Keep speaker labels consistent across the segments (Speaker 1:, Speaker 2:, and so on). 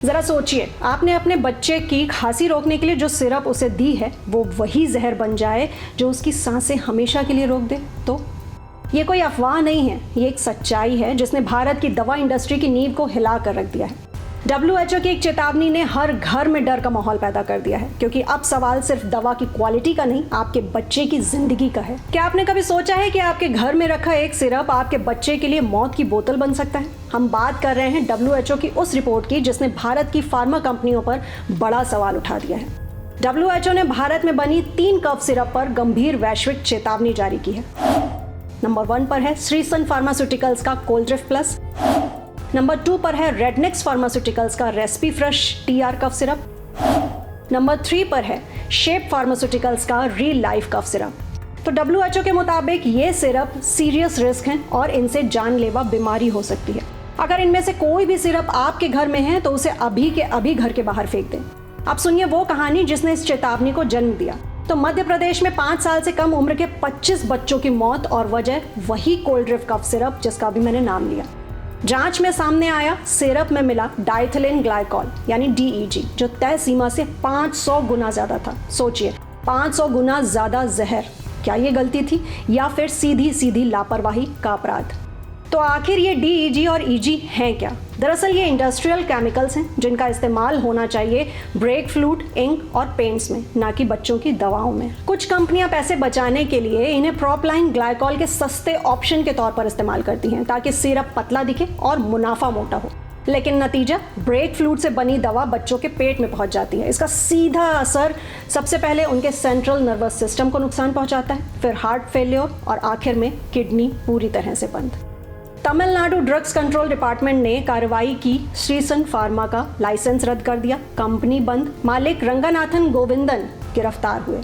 Speaker 1: जरा सोचिए, आपने अपने बच्चे की खांसी रोकने के लिए जो सिरप उसे दी है वो वही जहर बन जाए जो उसकी सांसें हमेशा के लिए रोक दे। तो ये कोई अफवाह नहीं है, ये एक सच्चाई है जिसने भारत की दवा इंडस्ट्री की नींव को हिला कर रख दिया है। WHO की एक चेतावनी ने हर घर में डर का माहौल पैदा कर दिया है, क्योंकि अब सवाल सिर्फ दवा की क्वालिटी का नहीं, आपके बच्चे की जिंदगी का है। क्या आपने कभी सोचा है कि आपके घर में रखा एक सिरप आपके बच्चे के लिए मौत की बोतल बन सकता है? हम बात कर रहे हैं WHO की उस रिपोर्ट की जिसने भारत की फार्मा कंपनियों पर बड़ा सवाल उठा दिया है। WHO ने भारत में बनी 3 कफ सिरप पर गंभीर वैश्विक चेतावनी जारी की है। नंबर 1 पर है श्रीसन फार्मास्यूटिकल्स का कोल्ड्रिफ्ट प्लस। नंबर 2 पर है रेडनेक्स फार्मास्यूटिकल्स का Respifresh TR cough syrup. Number 3 पर है शेप फार्मास्यूटिकल्स का रियल लाइफ कफ सिरप। तो WHO के मुताबिक ये सिरप सीरियस रिस्क हैं और इनसे जानलेवा बीमारी हो सकती है। अगर इनमें से कोई भी सिरप आपके घर में है तो उसे अभी के अभी घर के बाहर फेंक दें। अब सुनिए वो कहानी जिसने इस चेतावनी को जन्म दिया। तो मध्य प्रदेश में 5 साल से कम उम्र के 25 बच्चों की मौत और वजह वही कोल्ड्रिफ्ट कफ सिरप जिसका अभी मैंने नाम लिया। जांच में सामने आया सिरप में मिला डाइथिलिन ग्लाइकॉल यानी DEG, जो तय सीमा से 500 गुना ज्यादा था। सोचिए, 500 गुना ज्यादा जहर। क्या ये गलती थी या फिर सीधी सीधी लापरवाही का अपराध? तो आखिर ये DEG और EG हैं क्या? दरअसल ये इंडस्ट्रियल केमिकल्स हैं जिनका इस्तेमाल होना चाहिए ब्रेक फ्लूइड, इंक और पेंट्स में, ना कि बच्चों की दवाओं में। कुछ कंपनियां पैसे बचाने के लिए इन्हें प्रोपलाइन ग्लाइकॉल के सस्ते ऑप्शन के तौर पर इस्तेमाल करती हैं ताकि सिरप पतला दिखे और मुनाफा मोटा हो। लेकिन नतीजा, ब्रेक फ्लूइड से बनी दवा बच्चों के पेट में पहुंच जाती है। इसका सीधा असर सबसे पहले उनके सेंट्रल नर्वस सिस्टम को नुकसान पहुंचाता है, फिर हार्ट फेलियर और आखिर में किडनी पूरी तरह से बंद। तमिलनाडु ड्रग्स कंट्रोल डिपार्टमेंट ने कार्रवाई की, श्रीसन फार्मा का लाइसेंस रद्द कर दिया, कंपनी बंद, मालिक रंगनाथन गोविंदन गिरफ्तार हुए।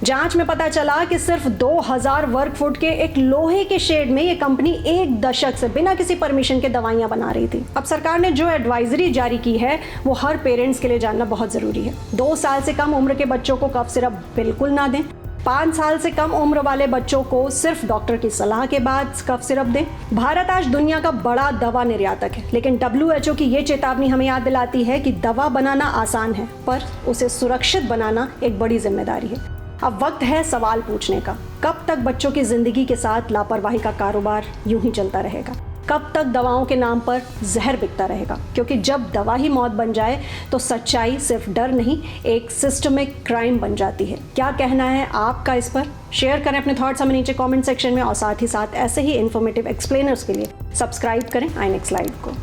Speaker 1: जांच में पता चला कि सिर्फ 2000 वर्ग फुट के एक लोहे के शेड में ये कंपनी 1 दशक से बिना किसी परमिशन के दवाइयां बना रही थी। अब सरकार ने जो एडवाइजरी जारी की है वो हर पेरेंट्स के लिए जानना बहुत जरूरी है। 2 साल से कम उम्र के बच्चों को कफ सिरप बिल्कुल ना दें। 5 साल से कम उम्र वाले बच्चों को सिर्फ डॉक्टर की सलाह के बाद कफ सिरप दें। भारत आज दुनिया का बड़ा दवा निर्यातक है, लेकिन WHO की ये चेतावनी हमें याद दिलाती है कि दवा बनाना आसान है, पर उसे सुरक्षित बनाना एक बड़ी जिम्मेदारी है। अब वक्त है सवाल पूछने का, कब तक बच्चों की जिंदगी के साथ लापरवाही का कारोबार यूं ही चलता रहेगा? कब तक दवाओं के नाम पर जहर बिकता रहेगा? क्योंकि जब दवा ही मौत बन जाए तो सच्चाई सिर्फ डर नहीं, एक सिस्टमिक क्राइम बन जाती है। क्या कहना है आपका इस पर? शेयर करें अपने थॉट्स हमें नीचे कमेंट सेक्शन में, और साथ ही साथ ऐसे ही इन्फॉर्मेटिव एक्सप्लेनर्स के लिए सब्सक्राइब करें INX लाइव को।